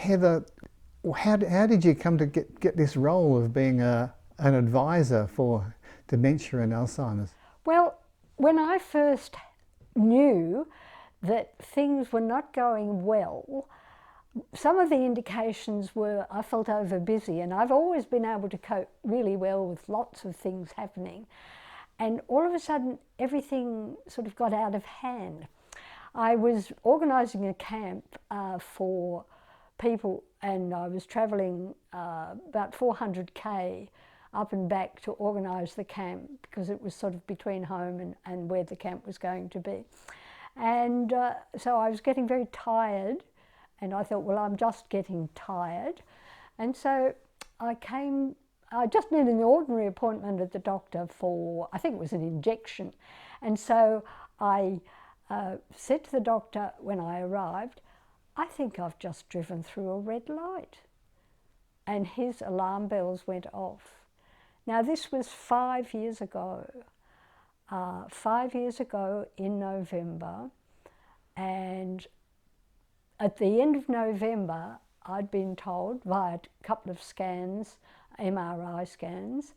Heather, how did you come to get this role of being an advisor for dementia and Alzheimer's? Well, when I first knew that things were not going well, some of the indications were I felt overbusy, and I've always been able to cope really well with lots of things happening. And all of a sudden, everything sort of got out of hand. I was organising a camp for people, and I was travelling about 400k up and back to organise the camp, because it was sort of between home and where the camp was going to be. And so I was getting very tired, and I thought, well, I'm just getting tired. And so I just needed an ordinary appointment at the doctor for, I think it was an injection. And so I said to the doctor when I arrived, I think I've just driven through a red light. And his alarm bells went off. Now, this was 5 years ago. 5 years ago in November, and at the end of November, I'd been told via a couple of scans, MRI scans,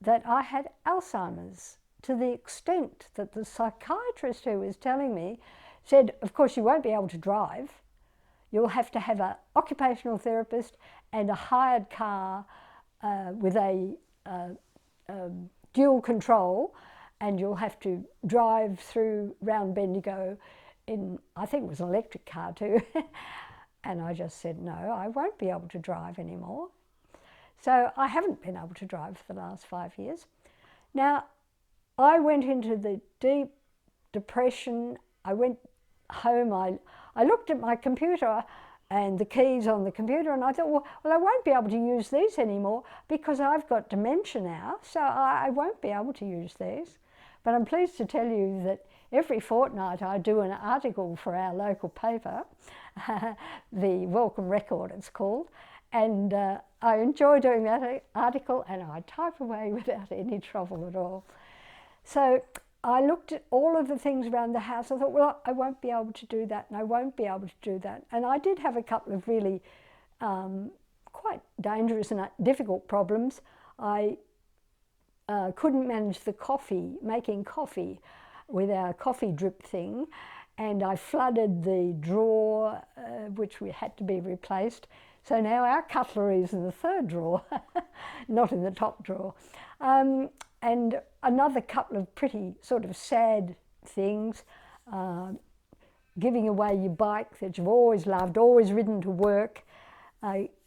that I had Alzheimer's, to the extent that the psychiatrist who was telling me said, of course, you won't be able to drive. You'll have to have an occupational therapist and a hired car with a dual control, and you'll have to drive through round Bendigo in, I think it was an electric car too. And I just said, no, I won't be able to drive anymore. So I haven't been able to drive for the last 5 years. Now, I went into the deep depression. I went home, I looked at my computer and the keys on the computer, and I thought, well, I won't be able to use these anymore because I've got dementia now, so I won't be able to use these. But I'm pleased to tell you that every fortnight I do an article for our local paper, the Welcome Record it's called, and I enjoy doing that article, and I type away without any trouble at all. So I looked at all of the things around the house. I thought, well, I won't be able to do that, and I won't be able to do that. And I did have a couple of really quite dangerous and difficult problems. I couldn't manage the making coffee with our coffee drip thing, and I flooded the drawer, which had to be replaced. So now our cutlery is in the third drawer, not in the top drawer. And another couple of pretty sort of sad things, giving away your bike that you've always loved, always ridden to work,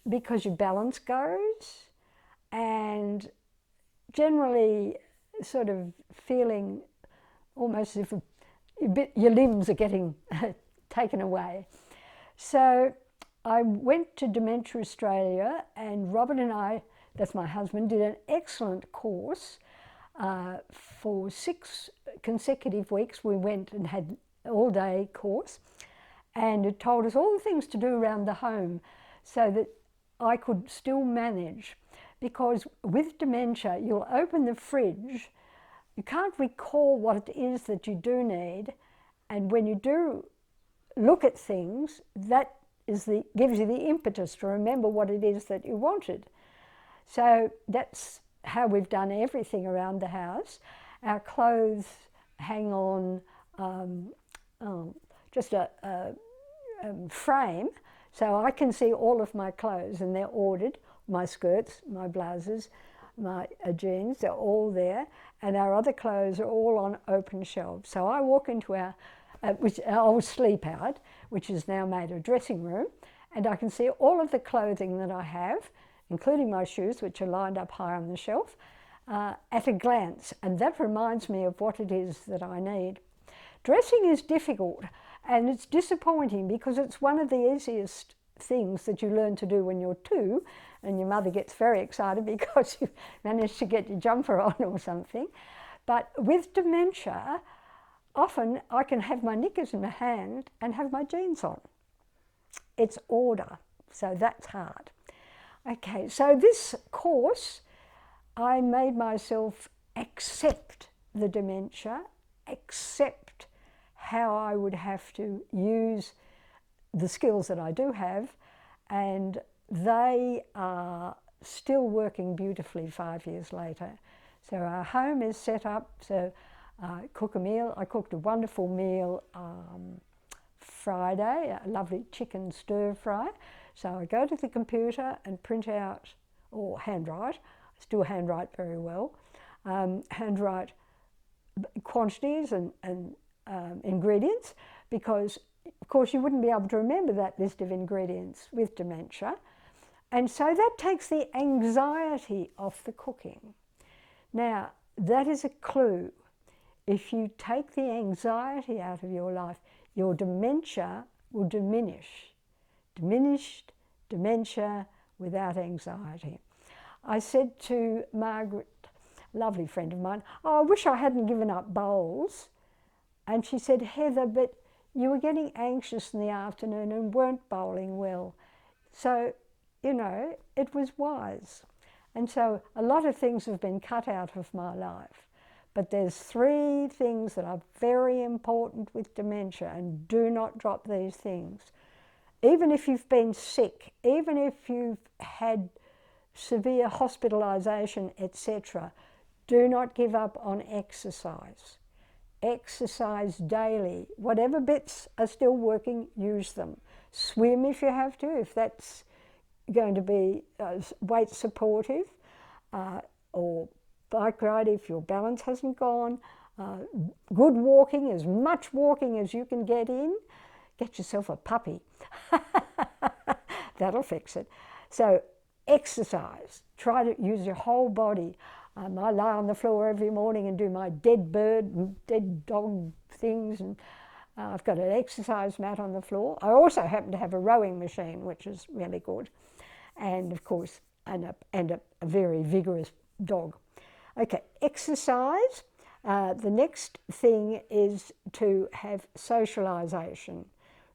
because your balance goes, and generally sort of feeling almost as if your limbs are getting taken away. So I went to Dementia Australia, and Robert and I, that's my husband, did an excellent course. For 6 consecutive weeks we went and had an all-day course, and it told us all the things to do around the home so that I could still manage. Because with dementia, you'll open the fridge, you can't recall what it is that you do need, and when you do look at things, that gives you the impetus to remember what it is that you wanted. So that's how we've done everything around the house. Our clothes hang on just a frame, so I can see all of my clothes, and they're ordered. My skirts, my blouses, my jeans, they're all there, and our other clothes are all on open shelves. So I walk into our old sleep out, which is now made a dressing room, and I can see all of the clothing that I have, including my shoes, which are lined up high on the shelf, at a glance. And that reminds me of what it is that I need. Dressing is difficult, and it's disappointing because it's one of the easiest things that you learn to do when you're 2, and your mother gets very excited because you managed to get your jumper on or something. But with dementia, often I can have my knickers in my hand and have my jeans on. It's order, so that's hard. Okay, so this course, I made myself accept the dementia, accept how I would have to use the skills that I do have, and they are still working beautifully 5 years later. So our home is set up, so I cook a meal. I cooked a wonderful meal Friday, a lovely chicken stir fry. So I go to the computer and print out, or handwrite, I still handwrite very well, handwrite quantities and ingredients, because of course you wouldn't be able to remember that list of ingredients with dementia. And so that takes the anxiety off the cooking. Now, that is a clue. If you take the anxiety out of your life, your dementia will diminish. Diminished dementia without anxiety. I said to Margaret, a lovely friend of mine, oh, I wish I hadn't given up bowls. And she said, Heather, but you were getting anxious in the afternoon and weren't bowling well. So, you know, it was wise. And so a lot of things have been cut out of my life. But there's 3 things that are very important with dementia, and do not drop these things. Even if you've been sick, even if you've had severe hospitalisation, etc., do not give up on exercise. Exercise daily. Whatever bits are still working, use them. Swim if you have to, if that's going to be weight supportive, or bike ride if your balance hasn't gone. Good walking, as much walking as you can get in. Get yourself a puppy. That'll fix it. So exercise. Try to use your whole body. I lie on the floor every morning and do my dead bird and dead dog things, and I've got an exercise mat on the floor. I also happen to have a rowing machine, which is really good, and of course, and a very vigorous dog. Okay, exercise. The next thing is to have socialisation.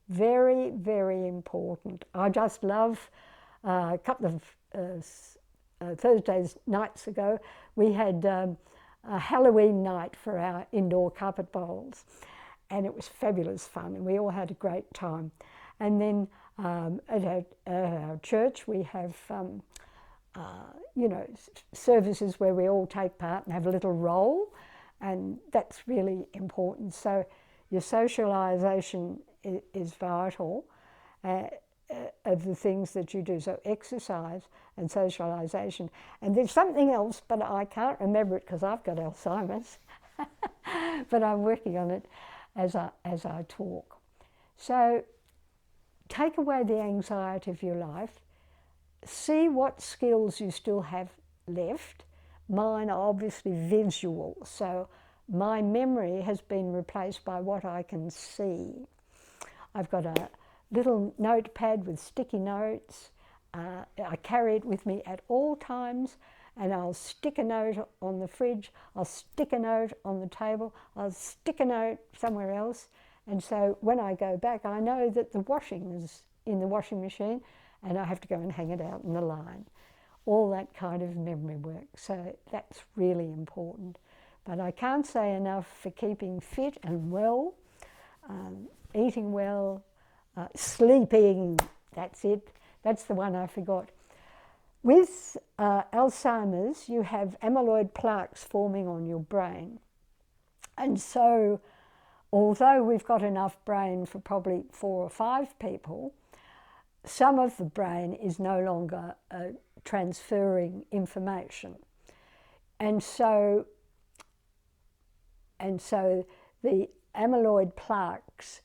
Very, very important. I just love, a couple of Thursdays nights ago, we had a Halloween night for our indoor carpet bowls, and it was fabulous fun, and we all had a great time. And then at our church we have you know, services where we all take part and have a little role, and that's really important. So your socialisation is vital of the things that you do. So exercise and socialisation. And there's something else, but I can't remember it because I've got Alzheimer's. But I'm working on it as I talk. So take away the anxiety of your life. See what skills you still have left. Mine are obviously visual, so my memory has been replaced by what I can see. I've got a little notepad with sticky notes. I carry it with me at all times, and I'll stick a note on the fridge, I'll stick a note on the table, I'll stick a note somewhere else, and so when I go back I know that the washing is in the washing machine and I have to go and hang it out in the line. All that kind of memory work, so that's really important. But I can't say enough for keeping fit and well, eating well, sleeping, that's it. That's the one I forgot. With Alzheimer's, you have amyloid plaques forming on your brain. And so, although we've got enough brain for probably 4 or 5 people, some of the brain is no longer transferring information. And so the amyloid plaques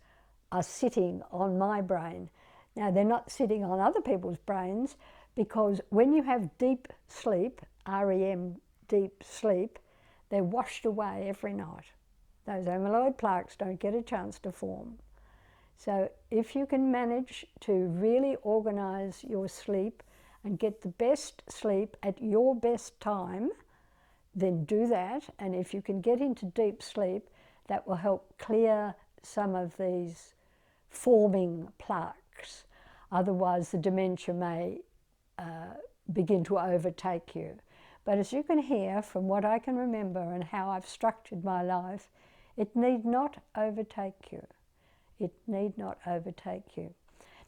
are sitting on my brain. Now, they're not sitting on other people's brains, because when you have deep sleep, REM, deep sleep, they're washed away every night. Those amyloid plaques don't get a chance to form. So if you can manage to really organise your sleep and get the best sleep at your best time, then do that. And if you can get into deep sleep, that will help clear some of these forming plaques. Otherwise, the dementia may begin to overtake you. But as you can hear from what I can remember and how I've structured my life, it need not overtake you. It need not overtake you.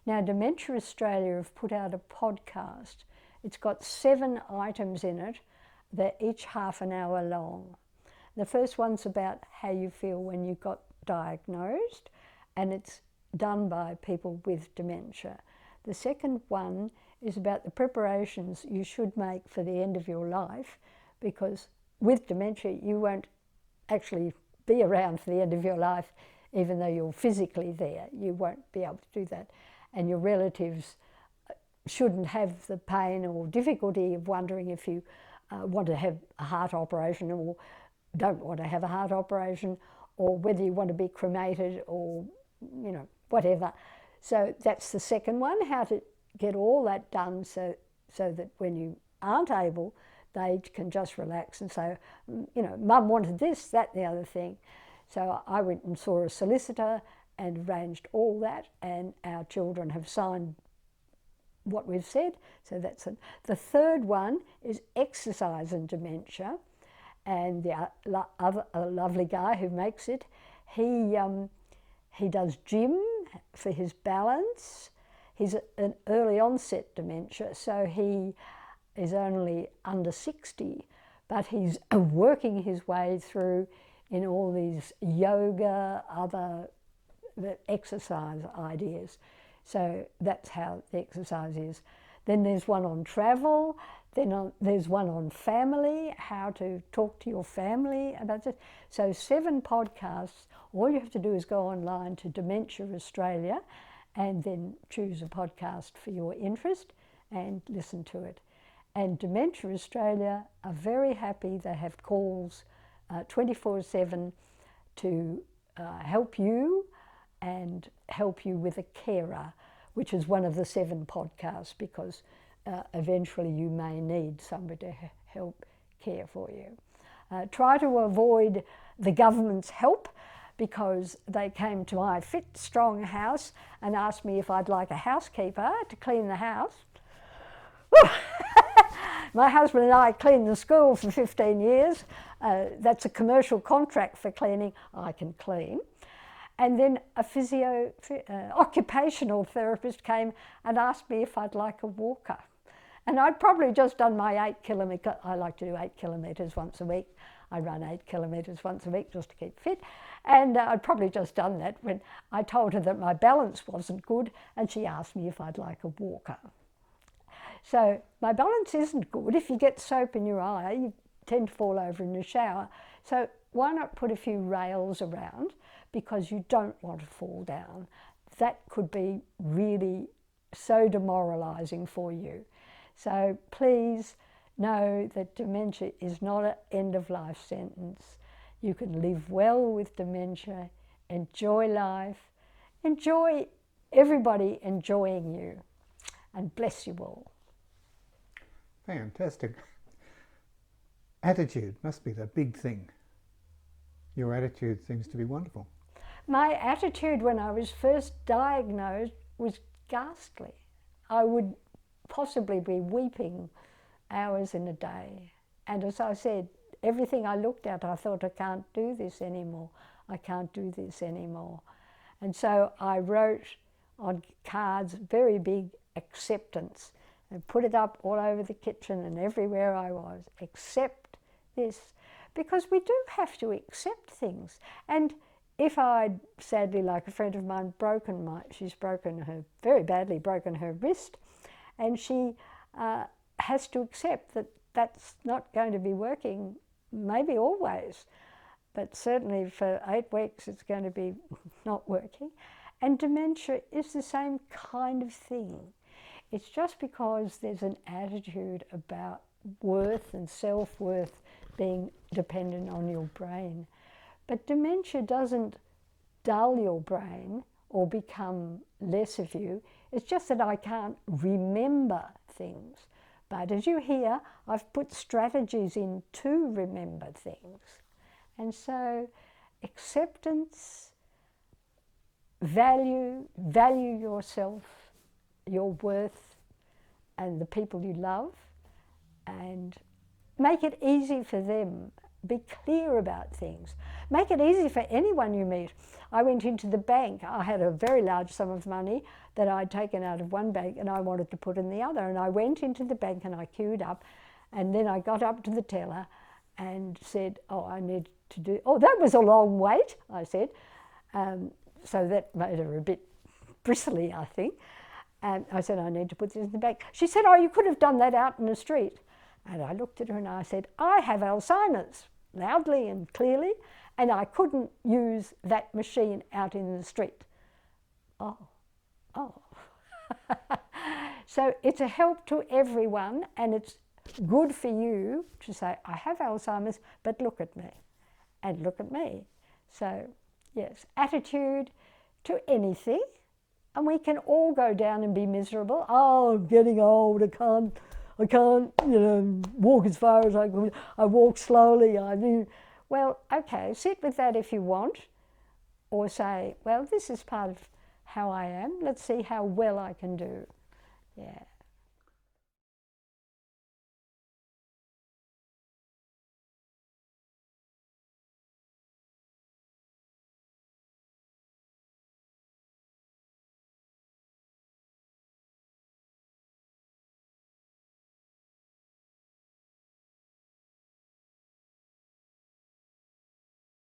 Now, Dementia Australia have put out a podcast. It's got 7 items in it. They're each half an hour long. The first one's about how you feel when you got diagnosed, and it's done by people with dementia. The second one is about the preparations you should make for the end of your life, because with dementia you won't actually be around for the end of your life, even though you're physically there. You won't be able to do that. And your relatives shouldn't have the pain or difficulty of wondering if you want to have a heart operation or don't want to have a heart operation, or whether you want to be cremated or, you know, whatever. So that's the second one, how to get all that done so that when you aren't able, they can just relax and say, you know, Mum wanted this, that, the other thing. So I went and saw a solicitor and arranged all that, and our children have signed what we've said. So that's it. The third one is exercise and dementia, and the other lovely guy who makes it, he does gym for his balance. He's an early onset dementia, so he is only under 60, but he's working his way through in all these yoga, other exercise ideas. So that's how the exercise is. Then there's one on travel, there's one on family, how to talk to your family about this. So 7 podcasts. All you have to do is go online to Dementia Australia and then choose a podcast for your interest and listen to it. And Dementia Australia are very happy. They have calls 24/7 to help you and help you with a carer, which is one of the 7 podcasts, because eventually you may need somebody to help care for you. Try to avoid the government's help, because they came to my Fit Strong house and asked me if I'd like a housekeeper to clean the house. My husband and I cleaned the school for 15 years. That's a commercial contract for cleaning. I can clean. And then a occupational therapist came and asked me if I'd like a walker. And I'd probably just done my 8 kilometre, I like to do 8 kilometres once a week. I run 8 kilometres once a week just to keep fit. And I'd probably just done that when I told her that my balance wasn't good, and she asked me if I'd like a walker. So my balance isn't good. If you get soap in your eye, you tend to fall over in the shower. So why not put a few rails around, because you don't want to fall down. That could be really so demoralising for you. So please know that dementia is not an end-of-life sentence. You can live well with dementia, enjoy life, enjoy everybody enjoying you, and bless you all. Fantastic. Attitude must be the big thing. Your attitude seems to be wonderful. My attitude when I was first diagnosed was ghastly. I would possibly be weeping hours in a day. And as I said, everything I looked at, I thought, I can't do this anymore. I can't do this anymore. And so I wrote on cards, very big, acceptance, and put it up all over the kitchen and everywhere I was. Accept this. Because we do have to accept things. And if I'd, sadly, like a friend of mine, she's very badly broken her wrist, and she has to accept that that's not going to be working, maybe always, but certainly for 8 weeks it's going to be not working. And dementia is the same kind of thing. It's just because there's an attitude about worth and self-worth being dependent on your brain. But dementia doesn't dull your brain or become less of you. It's just that I can't remember things. But as you hear, I've put strategies in to remember things. And so acceptance, value yourself, your worth, and the people you love, and make it easy for them Be clear about things. Make it easy for anyone you meet. I went into the bank. I had a very large sum of money that I'd taken out of one bank and I wanted to put in the other. And I went into the bank and I queued up. And then I got up to the teller and said, oh, I need to do, oh, that was a long wait, I said. So that made her a bit bristly, I think. And I said, I need to put this in the bank. She said, oh, you could have done that out in the street. And I looked at her and I said, I have Alzheimer's, loudly and clearly, and I couldn't use that machine out in the street. Oh. So it's a help to everyone, and it's good for you to say, I have Alzheimer's, but look at me, and look at me. So, yes, attitude to anything, and we can all go down and be miserable. Oh, I'm getting old, I can't, walk as far as I could. I walk slowly. Well, okay, sit with that if you want, or say, well, this is part of how I am. Let's see how well I can do. Yeah.